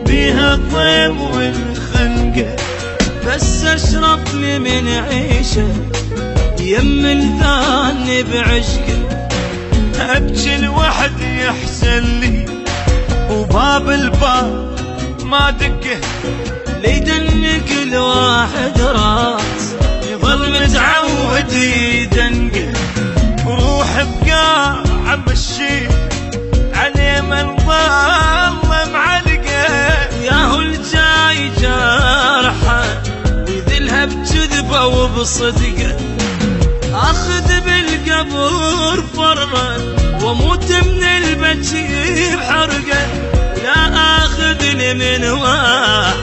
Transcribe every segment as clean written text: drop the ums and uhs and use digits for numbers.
بيها الطيب والخنقة، بس اشرب لي من عيشه يم الثاني بعشقه. ابكي لوحدي يحسن لي وباب الباب ما دقه، ليدنك الواحد راس يظل متعود يدنقه. روح بقاع مشي عليه من ظل معلقه، ياهو الجاي جارحه ويذلها بكذبه وبصدقه. اخذ بالقبر فرا واموت من البكي بحرقه، لا اخذ لي من واحد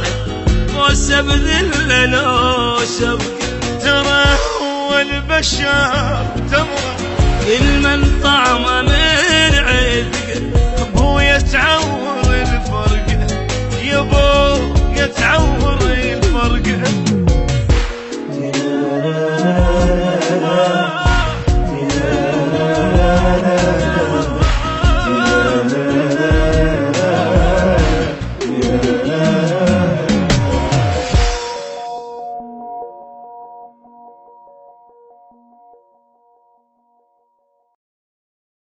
بوسه بذله لو شبقه. ترى هو البشر تمر كل من طعمه